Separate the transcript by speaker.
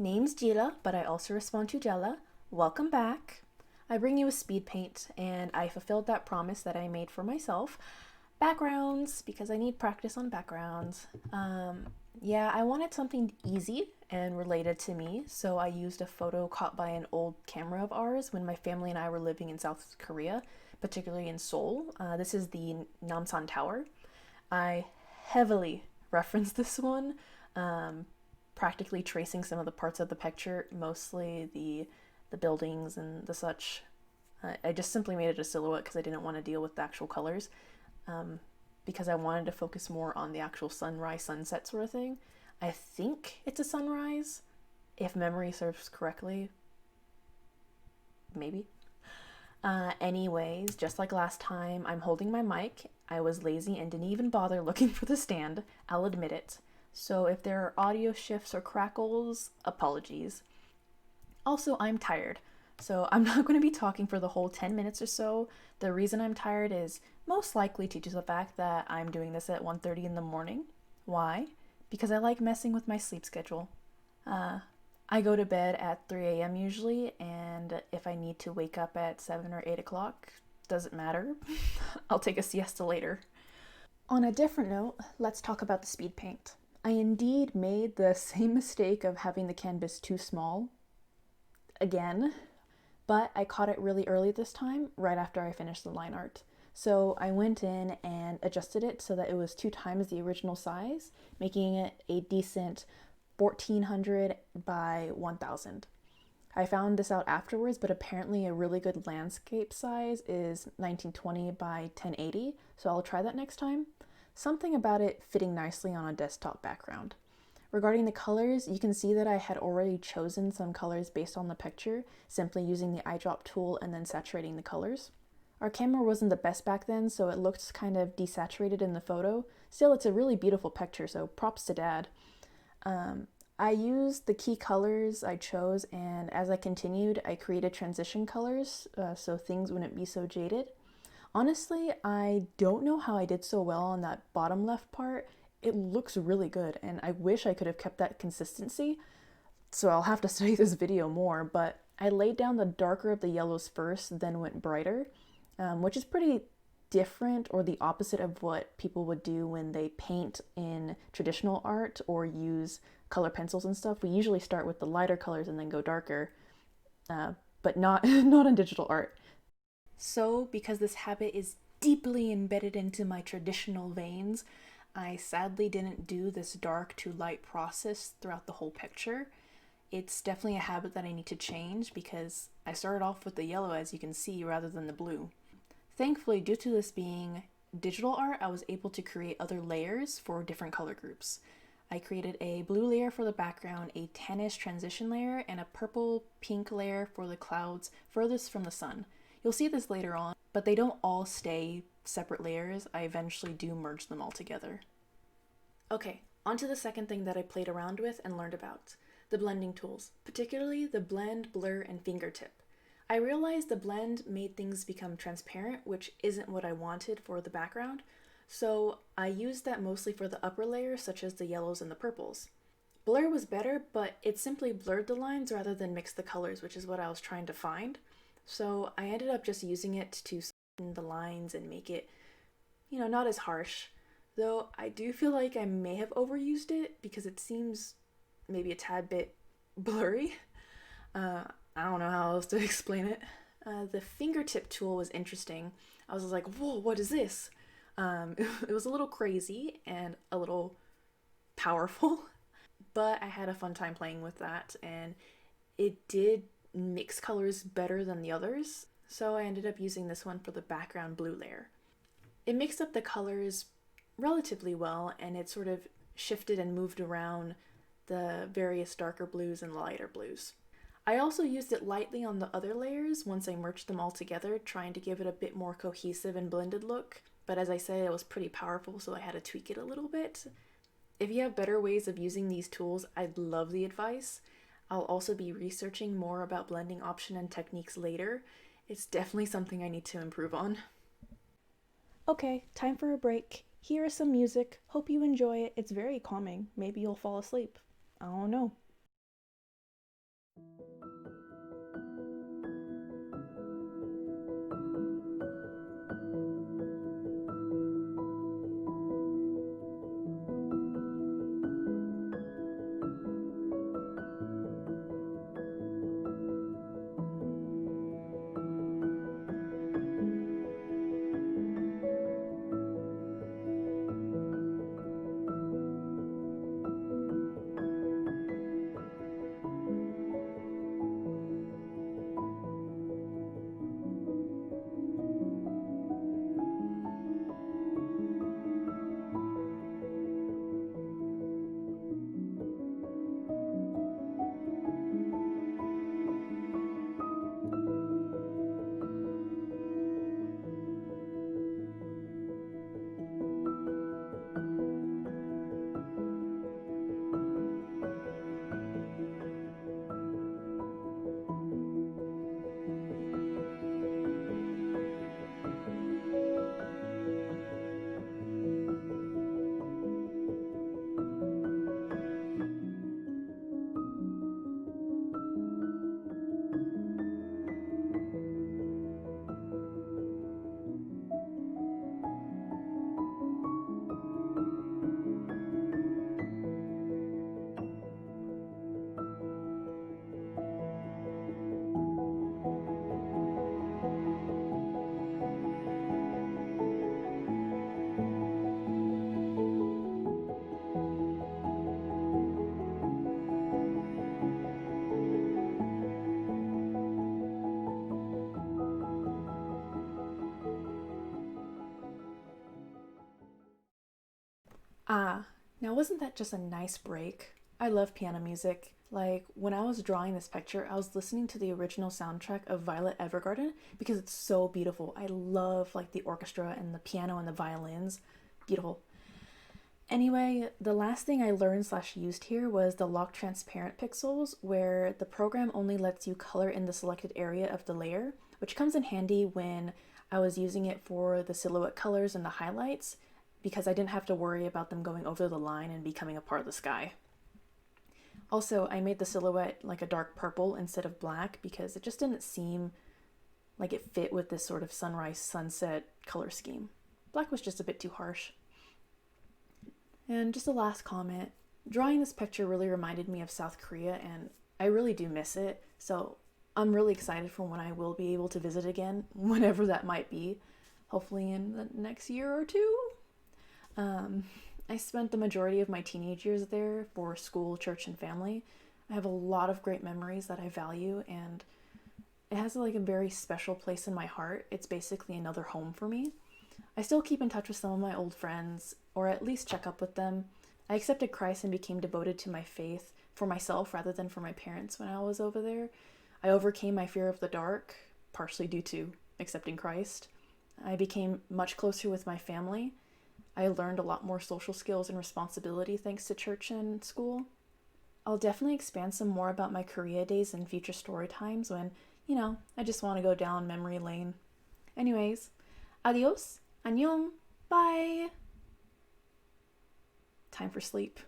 Speaker 1: Name's Geela, but I also respond to Gela. Welcome back. I bring you a speed paint, and I fulfilled that promise that I made for myself. Backgrounds, because I need practice on backgrounds. Yeah, I wanted something easy and related to me, so I used a photo caught by an old camera of ours when my family and I were living in South Korea, particularly in Seoul. This is the Namsan Tower. I heavily referenced this one, um, practically tracing some of the parts of the picture, mostly the buildings and the such. I just simply made it a silhouette because I didn't want to deal with the actual colors, um, because I wanted to focus more on the actual sunrise sunset sort of thing. I think it's a sunrise, if memory serves correctly. Maybe. Anyways, just like last time, I'm holding my mic. I was lazy and didn't even bother looking for the stand, I'll admit it. So if there are audio shifts or crackles, apologies. Also, I'm tired, so I'm not going to be talking for the whole 10 minutes or so. The reason I'm tired is most likely due to the fact that I'm doing this at 1:30 in the morning. Why? Because I like messing with my sleep schedule. Uh, I go to bed at 3 a.m. usually, and if I need to wake up at 7 or 8 o'clock, doesn't matter. I'll take a siesta later. On a different note, let's talk about the speed paint. I indeed made the same mistake of having the canvas too small again, but I caught it really early this time, right after I finished the line art. So I went in and adjusted it so that it was 2 times the original size, making it a decent 1400 by 1000. I found this out afterwards, but apparently a really good landscape size is 1920 by 1080, so I'll try that next time. Something about it fitting nicely on a desktop background. Regarding the colors, you can see that I had already chosen some colors based on the picture, simply using the eyedrop tool and then saturating the colors. Our camera wasn't the best back then, so it looked kind of desaturated in the photo. Still, it's a really beautiful picture, so props to Dad. I used the key colors I chose, and as I continued, I created transition colors so things wouldn't be so jaded. Honestly, I don't know how I did so well on that bottom left part. It looks really good, and I wish I could have kept that consistency, so I'll have to study this video more, but I laid down the darker of the yellows first, then went brighter, which is pretty different or the opposite of what people would do when they paint in traditional art or use color pencils and stuff. We usually start with the lighter colors and then go darker, but not not in digital art. So, because this habit is deeply embedded into my traditional veins, I sadly didn't do this dark to light process throughout the whole picture. It's definitely a habit that I need to change because I started off with the yellow, as you can see, rather than the blue. Thankfully, due to this being digital art, I was able to create other layers for different color groups. I created a blue layer for the background, a tannish transition layer, and a purple pink layer for the clouds furthest from the sun. You'll see this later on, but they don't all stay separate layers. I eventually do merge them all together. Okay, on to the second thing that I played around with and learned about, the blending tools, particularly the blend, blur, and fingertip. I realized the blend made things become transparent, which isn't what I wanted for the background, so I used that mostly for the upper layers, such as the yellows and the purples. Blur was better, but it simply blurred the lines rather than mix the colors, which is what I was trying to find. So I ended up just using it to soften the lines and make it, not as harsh. Though I do feel like I may have overused it because it seems maybe a tad bit blurry. I don't know how else to explain it. The fingertip tool was interesting. I was like, whoa, what is this? It was a little crazy and a little powerful, but I had a fun time playing with that, and it did mix colors better than the others, so I ended up using this one for the background blue layer. It mixed up the colors relatively well, and it sort of shifted and moved around the various darker blues and lighter blues. I also used it lightly on the other layers once I merged them all together, trying to give it a bit more cohesive and blended look, but as I said, it was pretty powerful, so I had to tweak it a little bit. If you have better ways of using these tools, I'd love the advice. I'll also be researching more about blending option and techniques later. It's definitely something I need to improve on. Okay, time for a break. Here is some music. Hope you enjoy it. It's very calming. Maybe you'll fall asleep. I don't know. Ah, now wasn't that just a nice break? I love piano music. Like, when I was drawing this picture, I was listening to the original soundtrack of Violet Evergarden because it's so beautiful. I love, like, the orchestra and the piano and the violins. Beautiful. Anyway, the last thing I learned slash used here was the lock transparent pixels, where the program only lets you color in the selected area of the layer, which comes in handy when I was using it for the silhouette colors and the highlights, because I didn't have to worry about them going over the line and becoming a part of the sky. Also, I made the silhouette like a dark purple instead of black because it just didn't seem like it fit with this sort of sunrise sunset color scheme. Black was just a bit too harsh. And just a last comment, drawing this picture really reminded me of South Korea, and I really do miss it, so I'm really excited for when I will be able to visit again, whenever that might be, hopefully in the next year or two. I spent the majority of my teenage years there for school, church, and family. I have a lot of great memories that I value, and it has like a very special place in my heart. It's basically another home for me. I still keep in touch with some of my old friends, or at least check up with them. I accepted Christ and became devoted to my faith for myself rather than for my parents when I was over there. I overcame my fear of the dark, partially due to accepting Christ. I became much closer with my family. I learned a lot more social skills and responsibility thanks to church and school. I'll definitely expand some more about my Korea days in future story times when, I just want to go down memory lane. Anyways, adios, annyeong, bye! Time for sleep.